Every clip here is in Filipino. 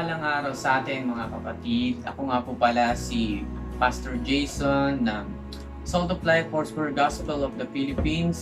mapagpalang araw sa atin mga kapatid. Ako nga po pala si Pastor Jason ng Salt of Life Foursquare Gospel of the Philippines.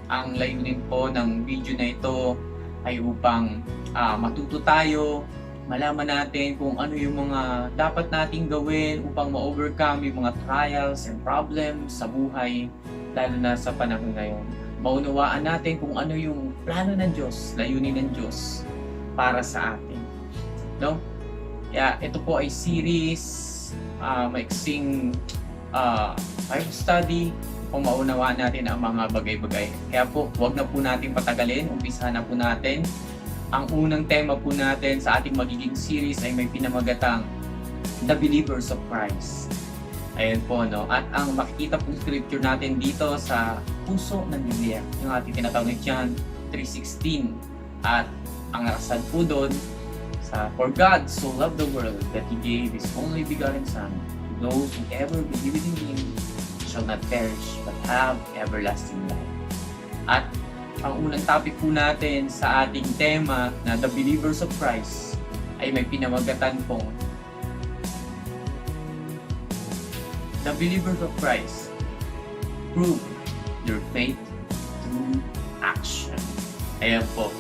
Ang layunin po ng video na ito ay upang matuto tayo, malaman natin kung ano yung mga dapat nating gawin upang ma-overcome yung mga trials and problems sa buhay, lalo na sa panahon ngayon. Maunawaan natin kung ano yung plano ng Diyos, layunin ng Diyos para sa atin. No? Kaya ito po ay series, maiksing Bible study kung maunawaan natin ang mga bagay-bagay. Kaya po, huwag na po natin patagalin, umpisahan na po natin. Ang unang tema po natin sa ating magiging series ay may pinamagatang The Believers of Christ. Ayan po, no? At ang makikita pong scripture natin dito sa puso ng Biblia, yung ating tinatawag na John 3:16. At ang nakasad po doon sa For God so loved the world that He gave His only begotten Son, to those who ever believe in Him shall not perish but have everlasting life. At ang unang topic po natin sa ating tema na The Believers of Christ ay may pinamagatan pong The Believers of Christ prove your faith through action. Ayan po.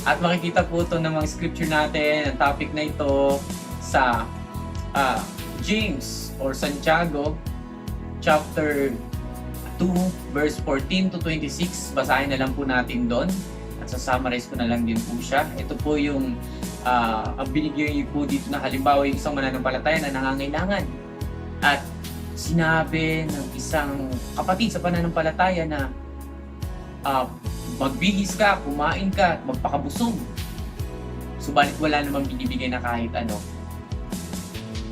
At makikita po ito ng mga scripture natin, ang topic na ito sa James or Santiago chapter 2 verse 14 to 26. Basahin na lang po natin doon at sa-summarize ko na lang din po siya. Ito po yung ang binigyan po dito na halimbawa yung isang mananampalataya na nangangailangan. At sinabi ng isang kapatid sa pananampalataya na magbihis ka, kumain ka, magpakabusog. Subalit wala namang binibigay na kahit ano.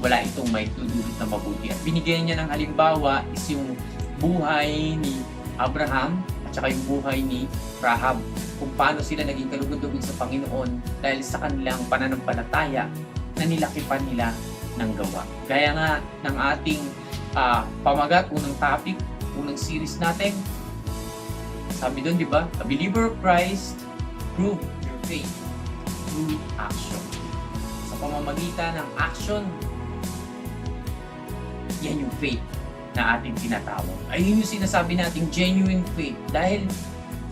Wala itong may tudulot na mabuti. At binigyan niya ng halimbawa is yung buhay ni Abraham at saka yung buhay ni Rahab. Kung paano sila naging kalugod-lugod sa Panginoon dahil sa kanilang pananampalataya na nilakipan nila ng gawa. Gaya nga ng ating pamagat, unang topic, unang series natin. Sabi doon, di ba? A believer of Christ, prove your faith through action. Sa pamamagitan ng action, yan yung faith na ating tinatawag. Ayun yung sinasabi nating genuine faith. Dahil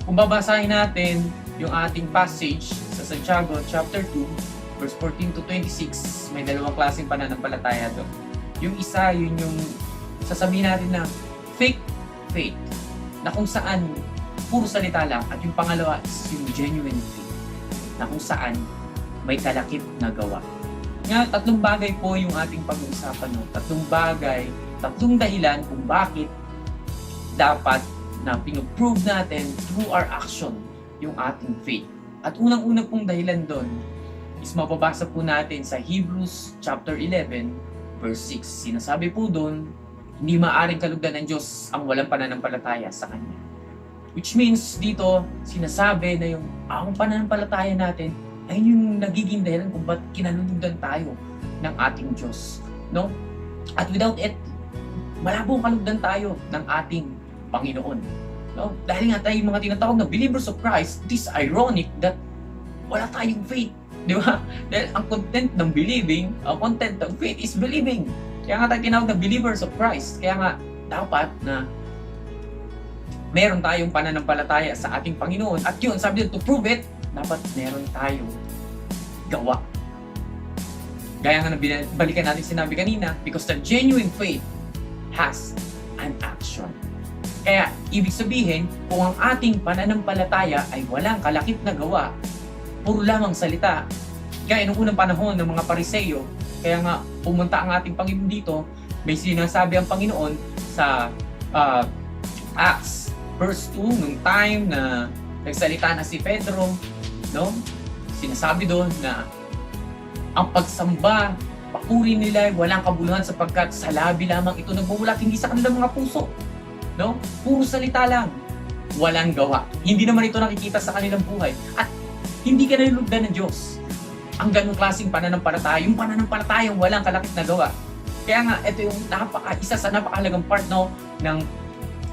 kung babasahin natin yung ating passage sa Santiago chapter 2, verse 14 to 26, may dalawang klaseng pananampalataya doon. Yung isa, yun yung sasabihin natin na fake faith, na kung saan puro salita lang, at yung pangalawa is yung genuine faith, na kung saan may kalakip na gawa. Nga, tatlong bagay po yung ating pag-uusapan. No? Tatlong bagay, tatlong dahilan kung bakit dapat na pinoprove natin through our action yung ating faith. At unang-unang pong dahilan doon is mababasa po natin sa Hebrews chapter 11 verse 6. Sinasabi po doon, hindi maaaring kalugdan ng Diyos ang walang pananampalataya sa Kanya. Which means dito, sinasabi na yung ang pananampalataya natin ay yung nagiging dahilan kung ba't kinalulugdan tayo ng ating Diyos. No? At without it, malabong kalugdan tayo ng ating Panginoon. No? Dahil nga tayo mga tinatawag na believers of Christ, it is ironic that wala tayong faith. Di ba? Dahil ang content ng believing, ang content ng faith is believing. Kaya nga tayo tinawag na believers of Christ. Kaya nga, dapat na meron tayong pananampalataya sa ating Panginoon. At yun, sabi dito, to prove it, dapat meron tayong gawa. Gaya nga na balikan natin sinabi kanina, because the genuine faith has an action. Kaya, ibig sabihin, kung ang ating pananampalataya ay walang kalakip na gawa, puro lamang salita, gaya nung unang panahon ng mga Pariseo, kaya nga pumunta ang ating Panginoon dito, may sinasabi ang Panginoon sa Acts verse 2, nung time na nagsalita na si Pedro, no? Sinasabi doon na ang pagsamba, papuri nila ay walang kabuluhan sapagkat sa labi lamang ito nagmumulat, hindi sa kanilang mga puso. No? Puro salita lang, walang gawa. Hindi naman ito nakikita sa kanilang buhay. At hindi ka nalulugdan ng Diyos. Ang ganong klaseng pananampalataya, yung pananampalatayang walang kalakip na gawa. Kaya nga, ito yung isa sa napakahalagang part, no, ng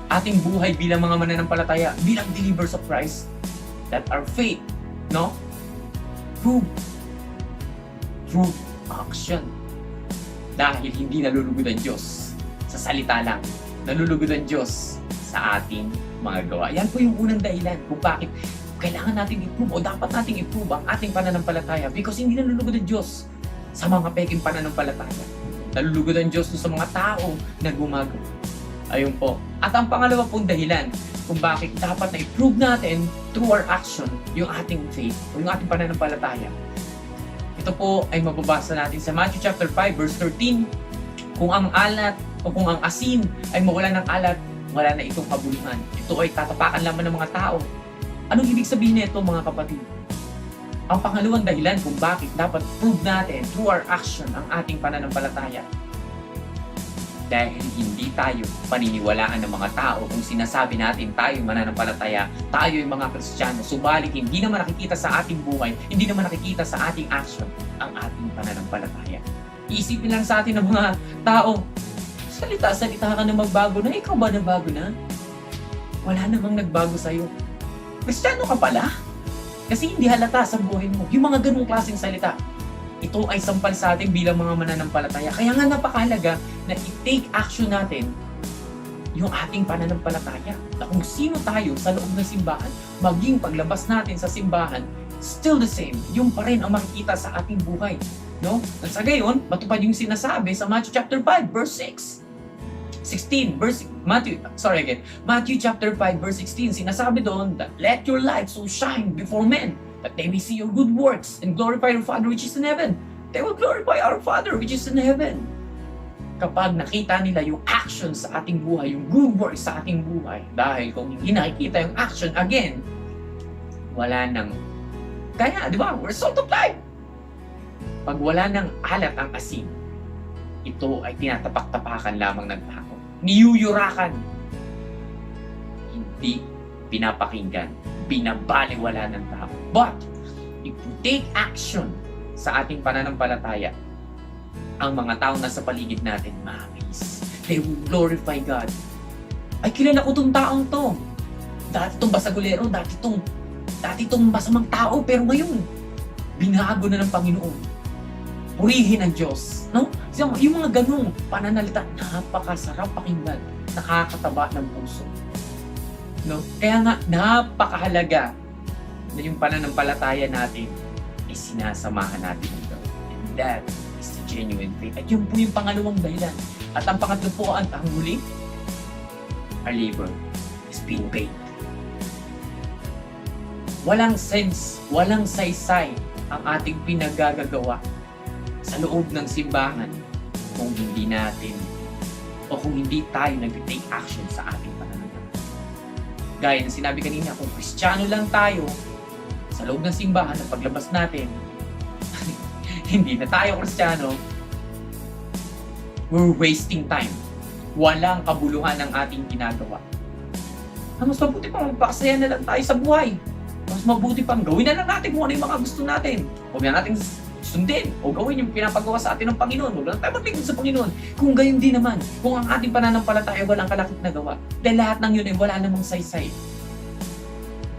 ating buhay bilang mga mananampalataya, bilang believers of Christ, that our faith, no, prove through action. Dahil hindi nalulugod ang Diyos sa salita lang. Nalulugod ang Diyos sa ating mga gawa. Yan po yung unang dahilan kung bakit kailangan natin i-prove o dapat natin i-prove ang ating pananampalataya because hindi nalulugod ang Diyos sa mga peking pananampalataya. Nalulugod ang Diyos sa mga tao na gumagawa. Ayun po. At ang pangalawa pong dahilan kung bakit dapat na i-prove natin through our action yung ating faith o yung ating pananampalataya. Ito po ay mababasa natin sa Matthew chapter 5 verse 13. Kung ang alat o kung ang asin ay mawala ng alat, wala na itong kabuluhan. Ito ay tatapakan lamang ng mga tao. Anong ibig sabihin nito mga kapatid? Ang pangalawang dahilan kung bakit dapat prove natin through our action ang ating pananampalataya. Dahil hindi tayo paniniwalaan ng mga tao kung sinasabi natin tayo mananampalataya, tayo yung mga Kristiyano, subalit hindi naman nakikita sa ating buhay, hindi naman nakikita sa ating action ang ating pananampalataya. Iisipin lang sa atin ng mga tao, salita ka na magbago na, ikaw ba nagbago na? Wala namang nagbago sa'yo. Kristiyano ka pala? Kasi hindi halata sa buhay mo. Yung mga ganung klaseng salita, ito ay sampal sa atin bilang mga mananampalataya. Kaya nga napakahalaga na i-take action natin yung ating pananampalataya. Na kung sino tayo sa loob ng simbahan, maging paglabas natin sa simbahan, still the same. Yung pa rin ang makikita sa ating buhay. No? At sa gayon, matupad yung sinasabi sa Matthew chapter 5, verse 6. Matthew chapter 5 verse 16, sinasabi doon that let your light so shine before men that they may see your good works and glorify your Father which is in heaven. They will glorify our Father which is in heaven. Kapag nakita nila yung action sa ating buhay, yung good works sa ating buhay, dahil kung hindi nakikita yung action, again, wala nang, kaya, di ba, result of life. Pag wala nang alat ang asin, ito ay tinatapak-tapakan lamang ng tao. Niyuyurakan. Hindi pinapakinggan. Binabaliwala ng tao. But, if we take action sa ating pananampalataya, ang mga tao na sa paligid natin, ma-amaze. They will glorify God. Ay, kilala ko tong taong to. Dati tong basagulero, dati tong masamang tao, pero ngayon, binago na ng Panginoon. Purihin ang Diyos. No? Yung mga ganung pananalita, napakasarap pakinggan. Nakakataba ng puso. No? Kaya nga, napakahalaga na yung pananampalataya natin ay sinasamahan natin ito. And that is the genuine faith. At yun po yung pangalawang dahilan. At ang pangatlo po, ang huli, our labor is being paid. Walang sense, walang saysay ang ating pinagagagawa sa loob ng simbahan kung hindi natin o kung hindi tayo nag-take action sa ating pananampalataya. Gaya ng sinabi kanina, kung Kristiyano lang tayo sa loob ng simbahan na paglabas natin, hindi na tayo Kristiyano, we're wasting time. Walang kabuluhan ng ating ginagawa. Mas mabuti pang magpakasaya na lang tayo sa buhay. Mas mabuti pang gawin na lang natin kung ano yung mga gusto natin. Huwag na natin sundin o gawin yung pinapagawa sa atin ng Panginoon. Huwag lang tayo maglingkod sa Panginoon. Kung gayon din naman, kung ang ating pananampalataya walang kalakip na gawa, dahil lahat ng yun ay wala namang saysay.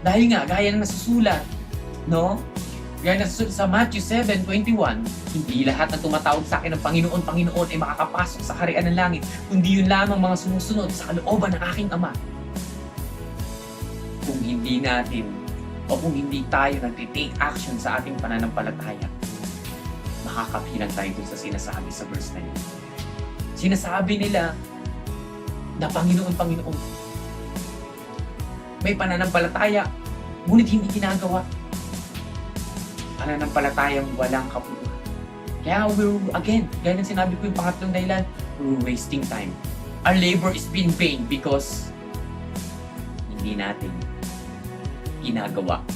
Dahil nga, gaya ng nasusulat, no? Gaya ng nasusulat sa Matthew 7:21, hindi lahat na tumatawag sa akin ng Panginoon, Panginoon ay makakapasok sa kaharian ng langit, kundi yun lamang mga sumusunod sa kalooban ng aking Ama. Kung hindi natin o kung hindi tayo nag-take action sa ating pananampalataya, makakapilang tayo dun sa sinasabi sa verse na yun. Sinasabi nila na Panginoon, Panginoon. May pananampalataya, ngunit hindi ginagawa. Pananampalatayang walang kabuluhan. Kaya again, gaya ng sinabi ko yung pangatlong dahilan, we're wasting time. Our labor is being paid because hindi natin ginagawa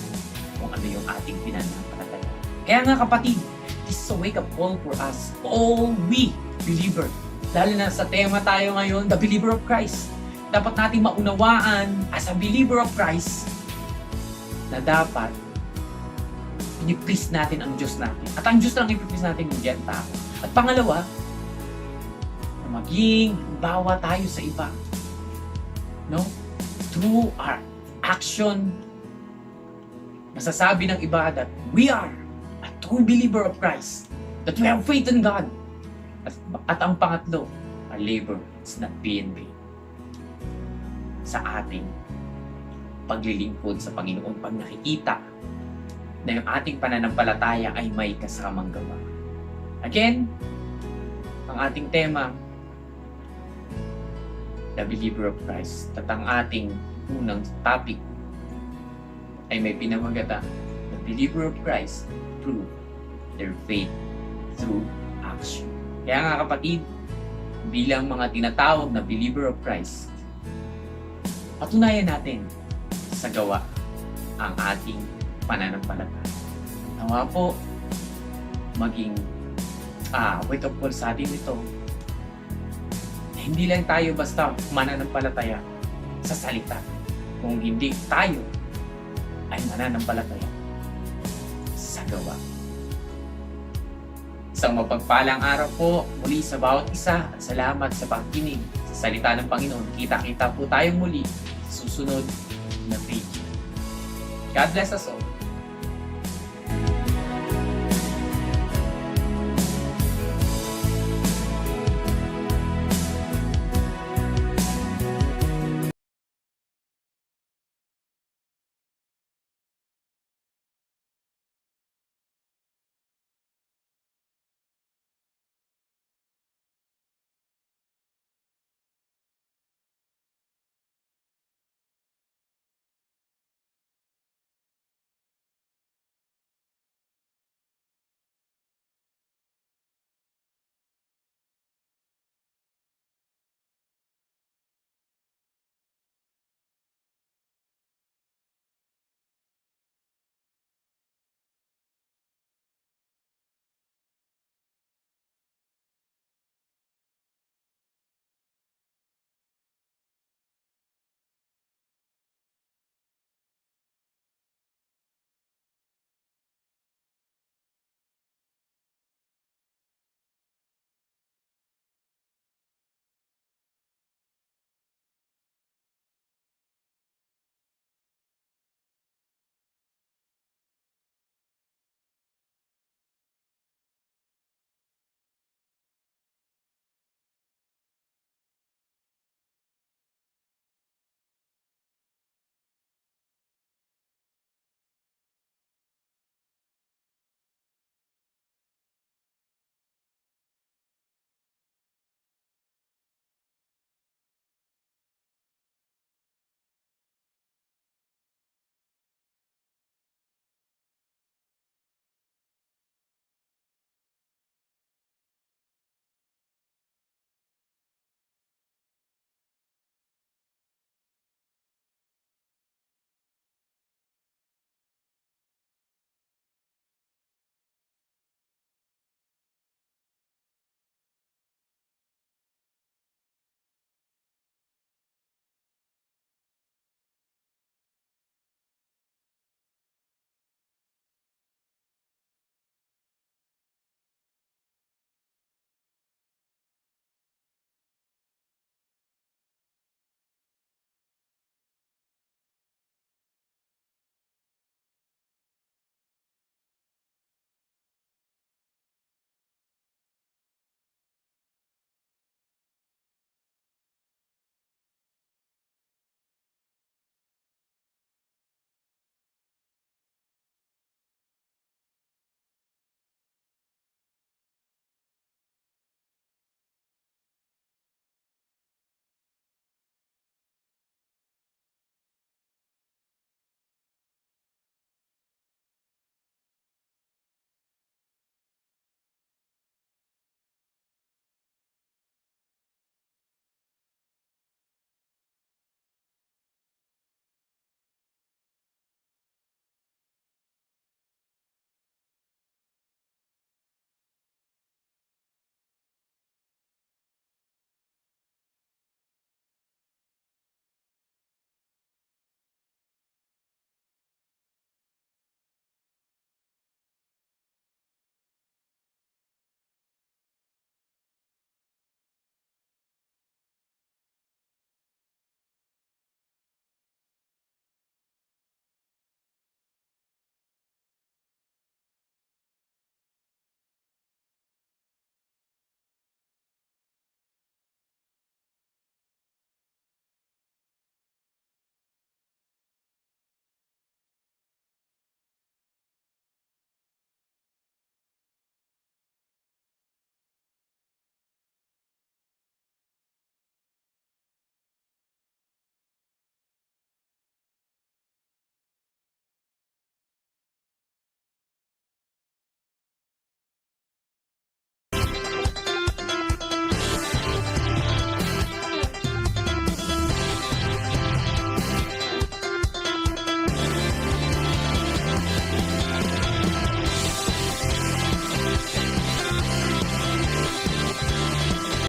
kung ano yung ating pinanampalataya. Kaya nga kapatid, this is a wake-up call for us, all we believer. Lalo na sa tema tayo ngayon, the believer of Christ. Dapat natin maunawaan as a believer of Christ na dapat i-please natin ang Diyos natin. At ang Diyos lang i-please natin yung tao. At pangalawa, na maging bawa tayo sa iba. No? Through our action, masasabi ng iba that we are a true believer of Christ. That we have faith in God. At ang pangatlo, our labor is not being vain. Sa ating paglilingkod sa Panginoon, pag nakikita na yung ating pananampalataya ay may kasamang gawa. Again, ang ating tema, the believer of Christ. At ang ating unang topic ay may pinamagata, the believer of Christ prove their faith through action. Kaya nga kapatid, bilang mga tinatawag na believer of Christ, patunayan natin sa gawa ang ating pananampalataya. Nawa po, maging wake up call sa atin ito. Hindi lang tayo basta mananampalataya sa salita. Kung hindi tayo ay mananampalataya sa gawa. Isang mapagpalang araw po muli sa bawat isa at salamat sa pagkinig sa salita ng Panginoon. Kita-kita po tayong muli sa susunod na video. God bless us all.